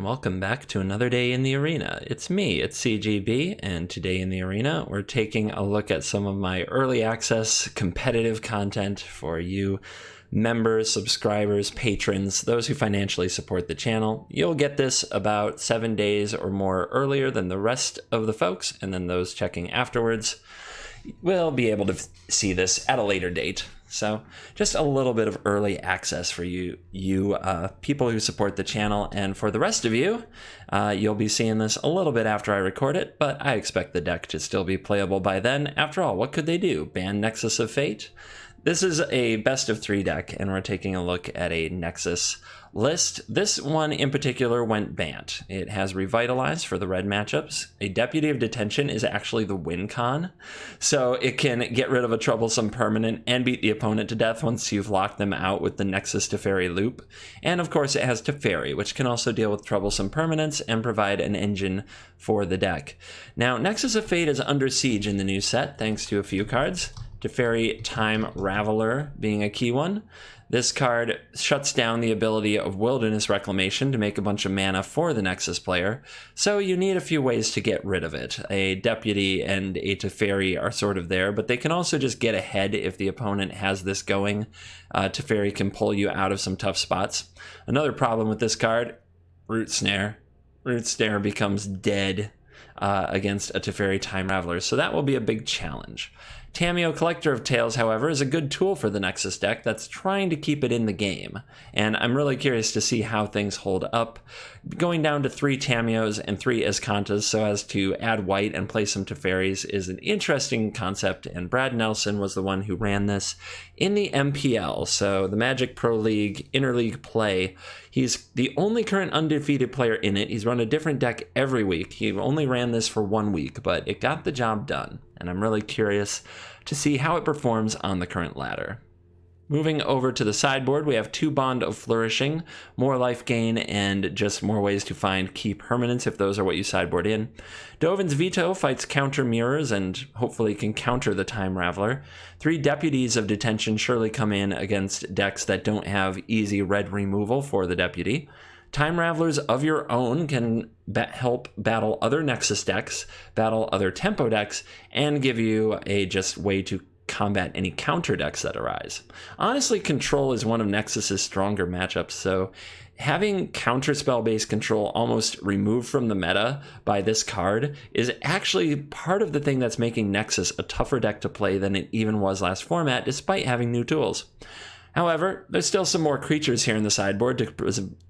welcome back to another day in the arena. It's me, it's CGB, and today in the arena we're taking a look at some of my early access competitive content for you members, subscribers, patrons, those who financially support the channel. You'll get this about 7 days or more earlier than the rest of the folks, and then those checking afterwards will be able to see this at a later date. So just a little bit of early access for you people who support the channel, and for the rest of you, you'll be seeing this a little bit after I record it, but I expect the deck to still be playable by then. After all, what could they do? Ban Nexus of Fate? This is a best of 3 deck, and we're taking a look at a Nexus list. This one in particular went Bant. It has Revitalize for the red matchups. A Deputy of Detention is actually the win con, so it can get rid of a troublesome permanent and beat the opponent to death once you've locked them out with the Nexus Teferi loop. And of course it has Teferi, which can also deal with troublesome permanents and provide an engine for the deck. Now, Nexus of Fate is under siege in the new set thanks to a few cards. Teferi Time Raveler being a key one. This card shuts down the ability of Wilderness Reclamation to make a bunch of mana for the Nexus player, so you need a few ways to get rid of it. A Deputy and a Teferi are sort of there, but they can also just get ahead if the opponent has this going. Teferi can pull you out of some tough spots. Another problem with this card, Root Snare. Root Snare becomes dead against a Teferi Time Raveler, so that will be a big challenge. Tamiyo, Collector of Tales, however, is a good tool for the Nexus deck that's trying to keep it in the game, and I'm really curious to see how things hold up. Going down to 3 Tamiyos and 3 Escantas so as to add white and play some Teferis is an interesting concept, and Brad Nelson was the one who ran this in the MPL, so the Magic Pro League interleague play. He's the only current undefeated player in it. He's run a different deck every week. He only ran this for 1 week, but it got the job done, and I'm really curious to see how it performs on the current ladder. Moving over to the sideboard, we have 2 Bond of Flourishing, more life gain, and just more ways to find key permanents if those are what you sideboard in. Dovin's Veto fights counter mirrors and hopefully can counter the Time Raveler. 3 Deputies of Detention surely come in against decks that don't have easy red removal for the Deputy. Time Ravelers of your own can help battle other Nexus decks, battle other tempo decks, and give you a just way to combat any counter decks that arise. Honestly, Control is one of Nexus's stronger matchups, so having counterspell based control almost removed from the meta by this card is actually part of the thing that's making Nexus a tougher deck to play than it even was last format, despite having new tools. However, there's still some more creatures here in the sideboard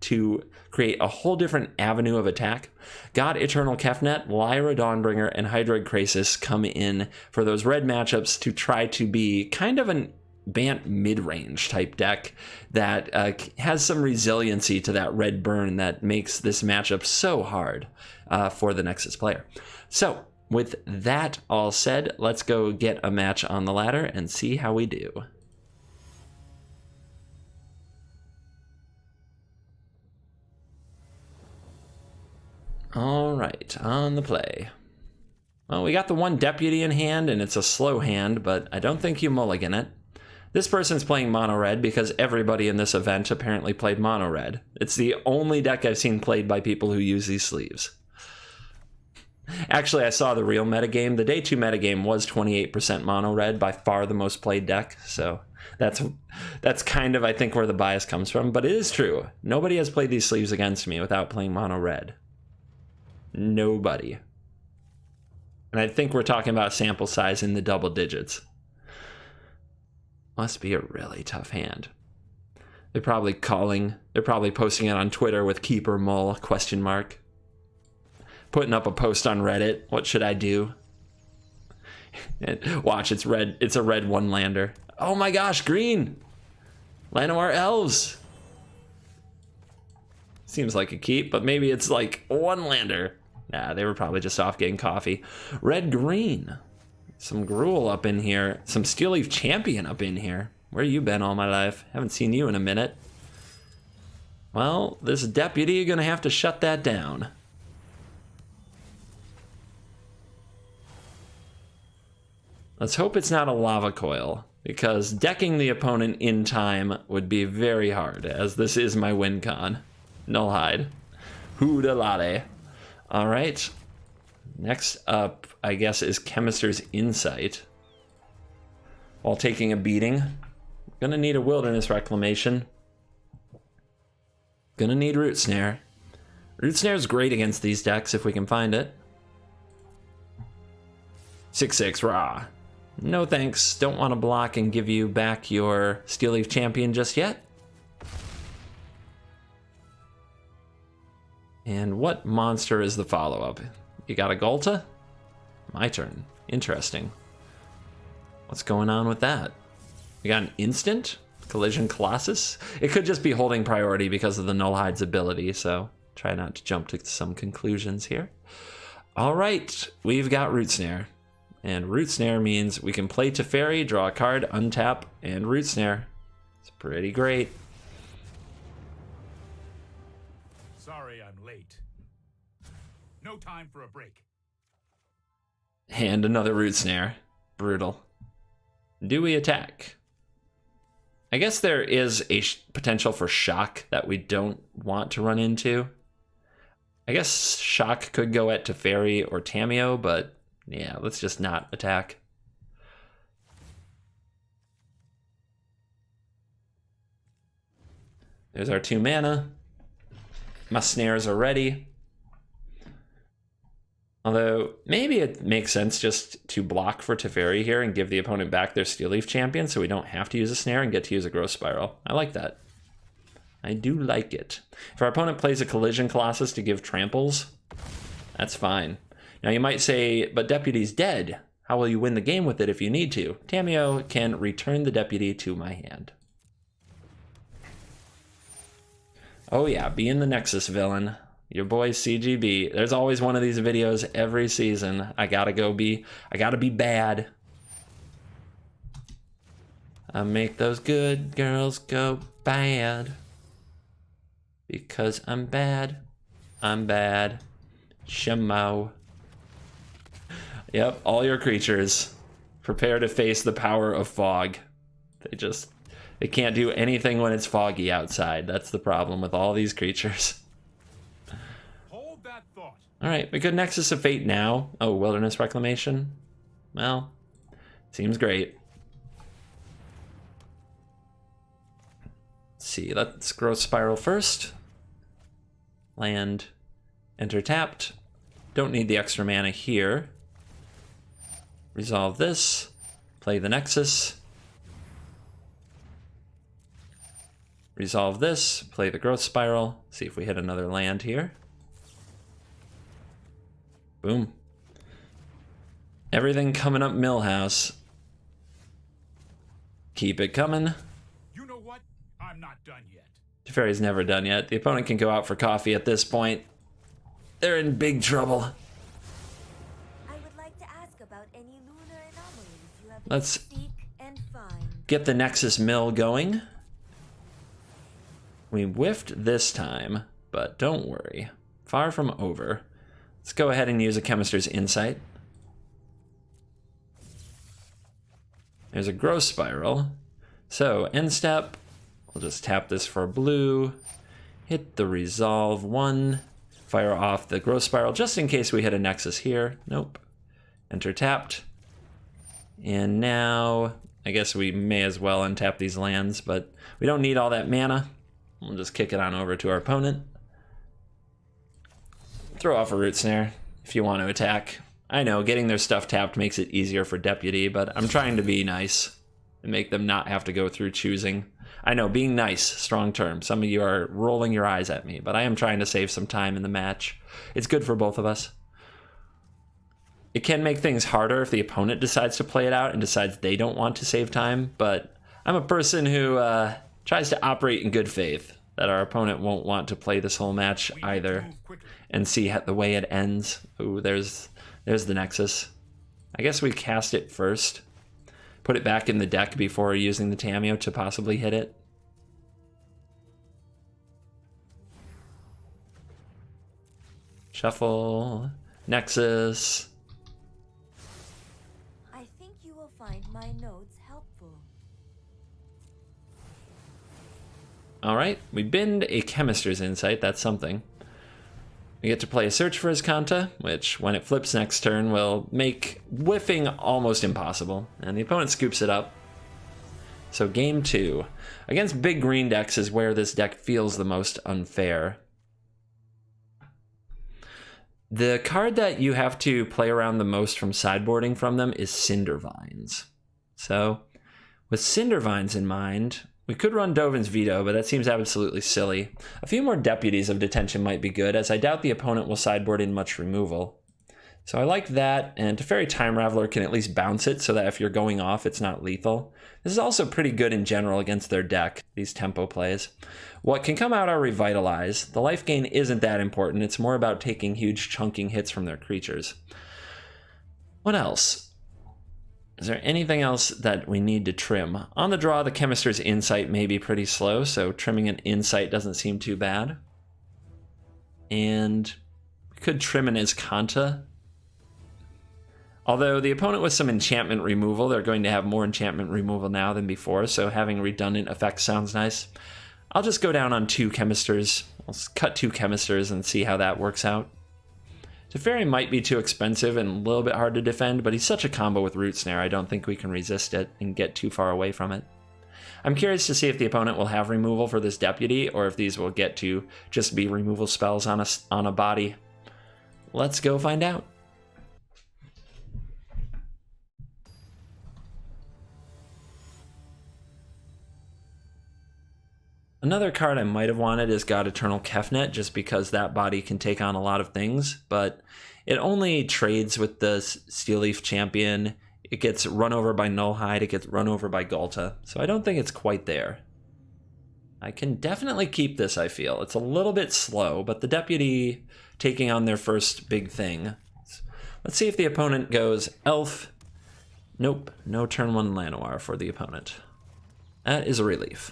to create a whole different avenue of attack. God Eternal Kefnet, Lyra Dawnbringer, and Hydroid Krasis come in for those red matchups to try to be kind of an Bant mid-range type deck that has some resiliency to that red burn that makes this matchup so hard for the Nexus player. So, with that all said, let's go get a match on the ladder and see how we do. All right, on the play. Well, we got the 1 Deputy in hand, and it's a slow hand, but I don't think you mulligan it. This person's playing mono red because everybody in this event apparently played mono red. It's the only deck I've seen played by people who use these sleeves. Actually, I saw the real metagame. The day 2 metagame was 28% mono red, by far the most played deck, so that's kind of, I think, where the bias comes from, but it is true. Nobody has played these sleeves against me without playing mono red. Nobody. And I think we're talking about sample size in the double digits. Must be a really tough hand. They're probably posting it on Twitter with Keeper Mull question mark. Putting up a post on Reddit. What should I do? And watch, it's red. It's a red 1-lander. Oh my gosh, green! Llanowar Elves! Seems like a keep, but maybe it's like 1-lander. Nah, they were probably just off getting coffee. Red-green. Some Gruul up in here. Some Steel Leaf Champion up in here. Where you been all my life? Haven't seen you in a minute. Well, this Deputy, you're gonna have to shut that down. Let's hope it's not a Lava Coil, because decking the opponent in time would be very hard, as this is my win con. Nullhide. Hoodalade. All right. Next up, I guess, is Chemist's Insight. While taking a beating, gonna need a Wilderness Reclamation. Gonna need Root Snare. Root Snare is great against these decks if we can find it. 6/6 raw. No thanks. Don't want to block and give you back your Steel Leaf Champion just yet. And what monster is the follow-up? You got a Ghalta? My turn. Interesting. What's going on with that? We got an instant? Collision Colossus? It could just be holding priority because of the Nullhide's ability, so try not to jump to some conclusions here. All right, we've got Root Snare. And Root Snare means we can play Teferi, draw a card, untap, and Root Snare. It's pretty great. Sorry I'm late. No time for a break. And another Root Snare. Brutal. Do we attack? I guess there is a potential for shock that we don't want to run into. I guess shock could go at Teferi or Tamiyo, but yeah, let's just not attack. There's our 2 mana. My snares are ready. Although, maybe it makes sense just to block for Teferi here and give the opponent back their Steel Leaf Champion so we don't have to use a snare and get to use a Growth Spiral. I like that. I do like it. If our opponent plays a Collision Colossus to give tramples, that's fine. Now you might say, but Deputy's dead. How will you win the game with it if you need to? Tamiyo can return the Deputy to my hand. Oh yeah, being the Nexus villain. Your boy CGB. There's always one of these videos every season. I gotta be bad. I make those good girls go bad. Because I'm bad. I'm bad. Shemo. Yep, all your creatures. Prepare to face the power of fog. They can't do anything when it's foggy outside. That's the problem with all these creatures. Hold that thought. All right, we could Nexus of Fate now. Oh, Wilderness Reclamation. Well, seems great. Let's see, let's Growth Spiral first. Land, enter tapped. Don't need the extra mana here. Resolve this, play the Nexus. Resolve this, play the Growth Spiral. See if we hit another land here. Boom. Everything coming up Millhouse. Keep it coming. You know what? I'm not done yet. Teferi's never done yet. The opponent can go out for coffee at this point. They're in big trouble. I would like to ask about any lunar anomalies you have Let's seek and find. get the Nexus mill going. We whiffed this time, but don't worry. Far from over. Let's go ahead and use a Chemist's Insight. There's a Growth Spiral. So, end step. We'll just tap this for blue. Hit the Resolve 1. Fire off the Growth Spiral just in case we hit a Nexus here. Nope. Enter tapped. And now, I guess we may as well untap these lands, but we don't need all that mana. We'll just kick it on over to our opponent. Throw off a Root Snare if you want to attack. I know, getting their stuff tapped makes it easier for Deputy, but I'm trying to be nice and make them not have to go through choosing. I know, being nice, strong term. Some of you are rolling your eyes at me, but I am trying to save some time in the match. It's good for both of us. It can make things harder if the opponent decides to play it out and decides they don't want to save time, but I'm a person who tries to operate in good faith that our opponent won't want to play this whole match either and see the way it ends. Ooh, there's the Nexus. I guess we cast it first. Put it back in the deck before using the Tamiyo to possibly hit it. Shuffle, Nexus. I think you will find my notes helpful. All right, we binned a Chemist's Insight. That's something. We get to play a Search for Iskanta, which, when it flips next turn, will make whiffing almost impossible, and the opponent scoops it up. So game 2. Against big green decks is where this deck feels the most unfair. The card that you have to play around the most from sideboarding from them is Cindervines. So, with Cindervines in mind, we could run Dovin's Veto, but that seems absolutely silly. A few more Deputies of Detention might be good, as I doubt the opponent will sideboard in much removal. So I like that, and Teferi Time Raveler can at least bounce it so that if you're going off, it's not lethal. This is also pretty good in general against their deck, these tempo plays. What can come out are Revitalize. The life gain isn't that important, it's more about taking huge chunking hits from their creatures. What else? Is there anything else that we need to trim? On the draw, the Chemist's Insight may be pretty slow, so trimming an Insight doesn't seem too bad. And we could trim an Iskanta. Although the opponent with some enchantment removal, they're going to have more enchantment removal now than before, so having redundant effects sounds nice. I'll just go down on 2 Chemist's. I'll cut 2 Chemist's and see how that works out. Teferi might be too expensive and a little bit hard to defend, but he's such a combo with Root Snare, I don't think we can resist it and get too far away from it. I'm curious to see if the opponent will have removal for this Deputy, or if these will get to just be removal spells on a body. Let's go find out. Another card I might have wanted is God Eternal Kefnet, just because that body can take on a lot of things, but it only trades with the Steel Leaf Champion. It gets run over by Nullhide, it gets run over by Ghalta, so I don't think it's quite there. I can definitely keep this, I feel. It's a little bit slow, but the Deputy taking on their first big thing. Let's see if the opponent goes Elf. Nope, no turn 1 Llanowar for the opponent. That is a relief.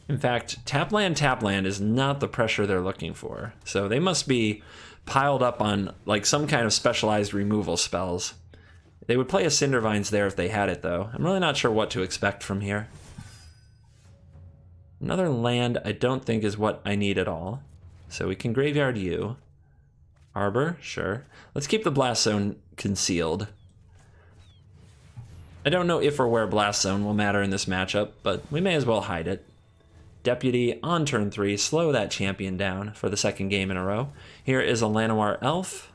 In fact, tap land is not the pressure they're looking for. So they must be piled up on like some kind of specialized removal spells. They would play a Cindervines there if they had it, though. I'm really not sure what to expect from here. Another land I don't think is what I need at all. So we can graveyard you. Arbor, sure. Let's keep the Blast Zone concealed. I don't know if or where Blast Zone will matter in this matchup, but we may as well hide it. Deputy on turn 3, slow that champion down for the second game in a row. Here is a Llanowar Elf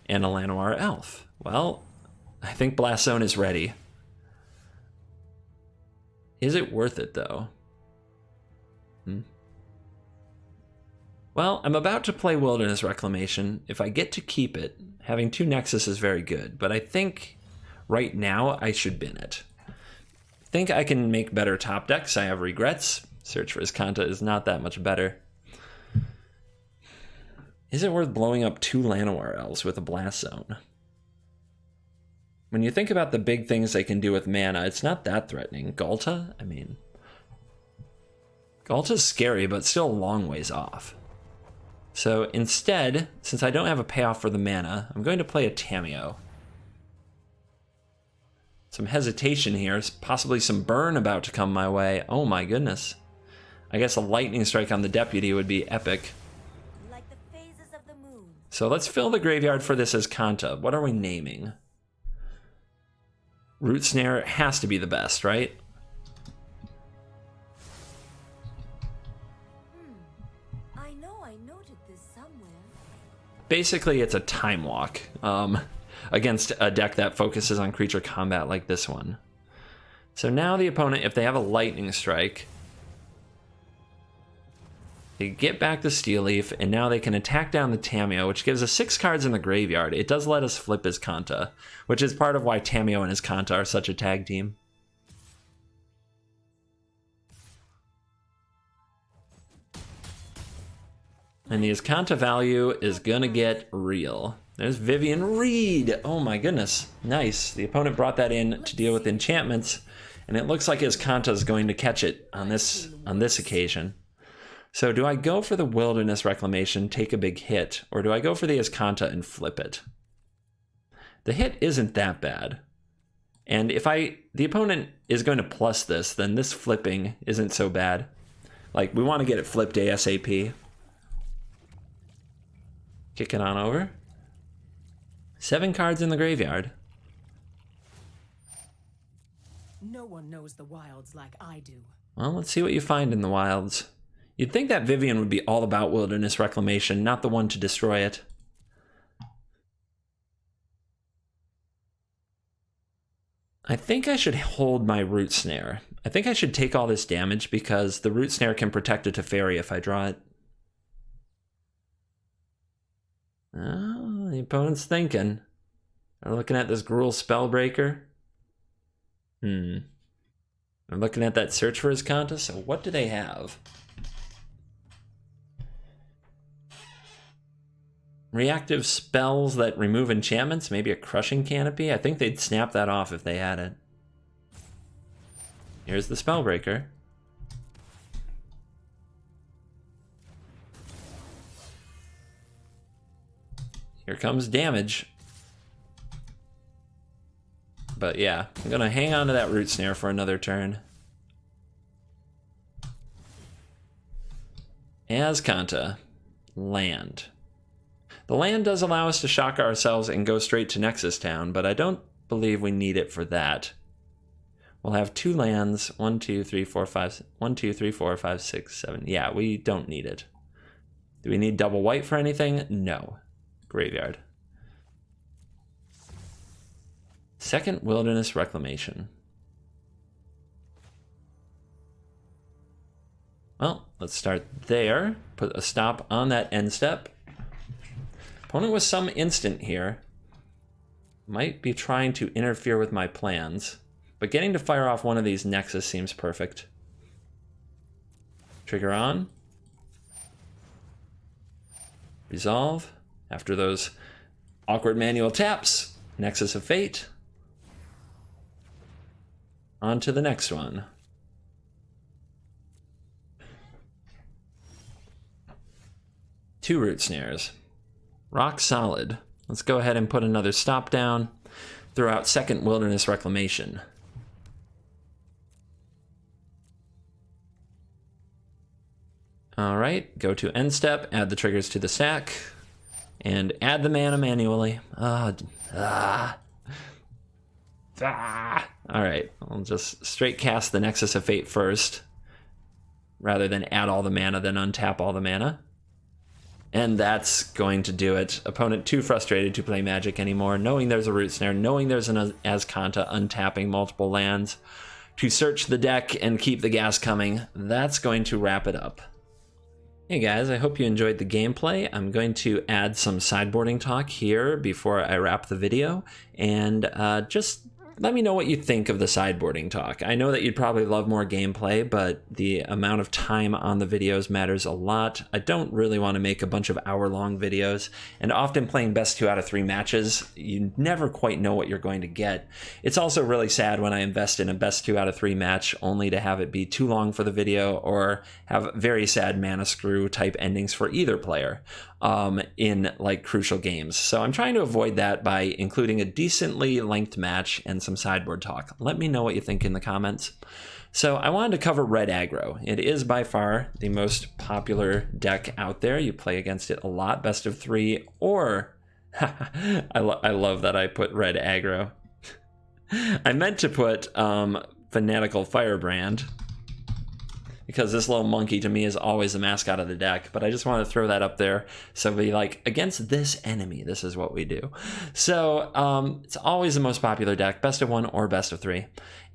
and a Llanowar Elf. Well, I think Blast Zone is ready. Is it worth it, though? Well, I'm about to play Wilderness Reclamation. If I get to keep it, having 2 Nexus is very good, but I think right now I should bin it. I think I can make better top decks. I have regrets. Search for Iskanta is not that much better. Is it worth blowing up 2 Llanowar Elves with a Blast Zone? When you think about the big things they can do with mana, it's not that threatening. Ghalta? I mean, Ghalta's scary, but still a long ways off. So instead, since I don't have a payoff for the mana, I'm going to play a Tamiyo. Some hesitation here, possibly some burn about to come my way. Oh my goodness. I guess a lightning strike on the Deputy would be epic. Like the phases of the moon. So let's fill the graveyard for this Iskanta. What are we naming? Root Snare has to be the best, right? I know I noted this somewhere. Basically, it's a time walk against a deck that focuses on creature combat like this one. So now the opponent, if they have a lightning strike, they get back the Steel Leaf, and now they can attack down the Tamiyo, which gives us 6 cards in the graveyard. It does let us flip Iskanta, which is part of why Tamiyo and Iskanta are such a tag team. And the Iskanta value is gonna get real. There's Vivian Reed. Oh my goodness, nice. The opponent brought that in to deal with enchantments, and it looks like Iskanta is going to catch it on this occasion. So do I go for the Wilderness Reclamation, take a big hit, or do I go for the Iskanta and flip it? The hit isn't that bad. And if the opponent is going to plus this, then this flipping isn't so bad. Like, we want to get it flipped ASAP. Kick it on over. 7 cards in the graveyard. No one knows the wilds like I do. Well, let's see what you find in the wilds. You'd think that Vivian would be all about wilderness reclamation, not the one to destroy it. I think I should hold my Root Snare. I think I should take all this damage because the Root Snare can protect a Teferi if I draw it. Oh, the opponent's thinking. They're looking at this Gruul Spellbreaker. I'm looking at that Search for Azcanta, so what do they have? Reactive spells that remove enchantments, maybe a Crushing Canopy. I think they'd snap that off if they had it. Here's the Spellbreaker. Here comes damage. But yeah, I'm gonna hang on to that Root Snare for another turn. Azcanta. Land. The land does allow us to shock ourselves and go straight to Nexus Town, but I don't believe we need it for that. We'll have 2 lands, 1, 2, 3, 4, 5, 1, 2, 3, 4, 5, 6, 7. Yeah, we don't need it. Do we need double white for anything? No. Graveyard. Second Wilderness Reclamation. Well, let's start there. Put a stop on that end step. Opponent with some instant here. Might be trying to interfere with my plans. But getting to fire off one of these Nexus seems perfect. Trigger on. Resolve. After those awkward manual taps. Nexus of Fate. On to the next one. Two Root Snares. Rock solid. Let's go ahead and put another stop down. Throw out second Wilderness Reclamation. Alright, go to end step, add the triggers to the stack, and add the mana manually. Alright, I'll just straight cast the Nexus of Fate first, rather than add all the mana, then untap all the mana. And that's going to do it. Opponent too frustrated to play Magic anymore, knowing there's a Root Snare, knowing there's an Azcanta untapping multiple lands, to search the deck and keep the gas coming. That's going to wrap it up. Hey guys, I hope you enjoyed the gameplay. I'm going to add some sideboarding talk here before I wrap the video, and just let me know what you think of the sideboarding talk. I know that you'd probably love more gameplay, but the amount of time on the videos matters a lot. I don't really want to make a bunch of hour-long videos, and often playing best 2 out of 3 matches, you never quite know what you're going to get. It's also really sad when I invest in a best 2 out of 3 match only to have it be too long for the video or have very sad mana screw type endings for either player in like crucial games. So I'm trying to avoid that by including a decently length match and some sideboard talk. Let me know what you think in the comments. So I wanted to cover red aggro. It is by far the most popular deck out there. You play against it a lot, best of 3, or I love that I put red aggro. I meant to put Fanatical Firebrand, because this little monkey to me is always the mascot of the deck, but I just want to throw that up there so be like, against this enemy, this is what we do. So it's always the most popular deck, best of 1 or best of 3.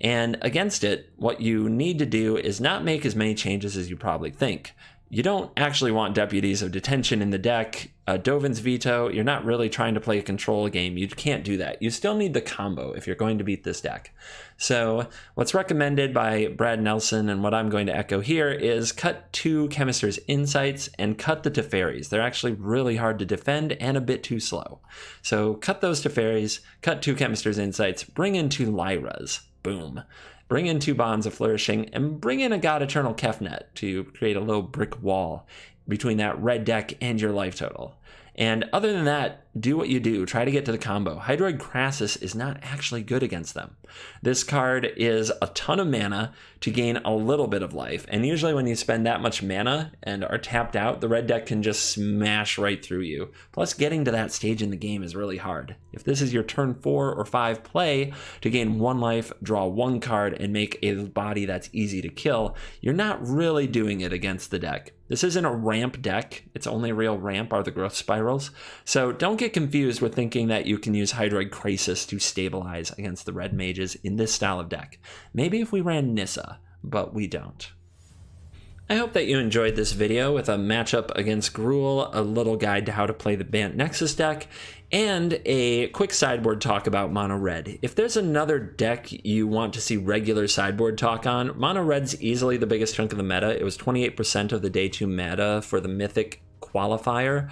And against it, what you need to do is not make as many changes as you probably think. You don't actually want Deputies of Detention in the deck, Dovin's Veto. You're not really trying to play a control game. You can't do that. You still need the combo if you're going to beat this deck. So what's recommended by Brad Nelson and what I'm going to echo here is cut 2 Chemist's Insights and cut the Teferis. They're actually really hard to defend and a bit too slow. So cut those Teferis, cut 2 Chemist's Insights, bring in 2 Lyras. Boom. Bring in 2 Bonds of Flourishing, and bring in a God Eternal Kefnet to create a little brick wall between that red deck and your life total. And other than that, do what you do. Try to get to the combo. Hydroid Crassus is not actually good against them. This card is a ton of mana to gain a little bit of life. And usually when you spend that much mana and are tapped out, the red deck can just smash right through you. Plus, getting to that stage in the game is really hard. If this is your turn 4 or 5 play to gain 1 life, draw 1 card, and make a body that's easy to kill, you're not really doing it against the deck. This isn't a ramp deck. Its only real ramp are the growth spirals. So don't get confused with thinking that you can use Hydroid Crisis to stabilize against the red mages in this style of deck. Maybe if we ran Nissa, but we don't. I hope that you enjoyed this video with a matchup against Gruul, a little guide to how to play the Bant Nexus deck, and a quick sideboard talk about Mono Red. If there's another deck you want to see regular sideboard talk on, Mono Red's easily the biggest chunk of the meta. It was 28% of the day 2 meta for the Mythic qualifier,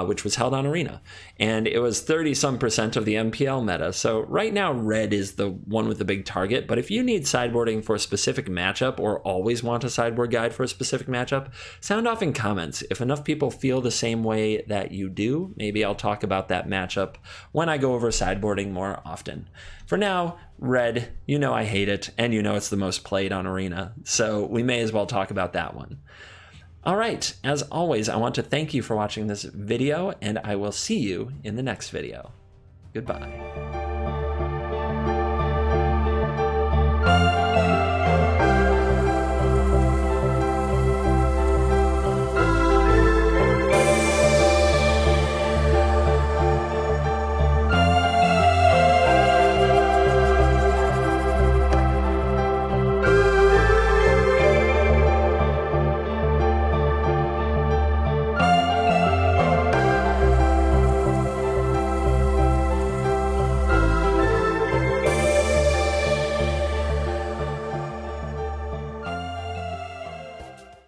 which was held on Arena. And it was 30-some% of the MPL meta. So right now, red is the one with the big target. But if you need sideboarding for a specific matchup or always want a sideboard guide for a specific matchup, sound off in comments. If enough people feel the same way that you do, maybe I'll talk about that matchup when I go over sideboarding more often. For now, red, you know I hate it, and you know it's the most played on Arena. So we may as well talk about that one. All right, as always, I want to thank you for watching this video, and I will see you in the next video. Goodbye.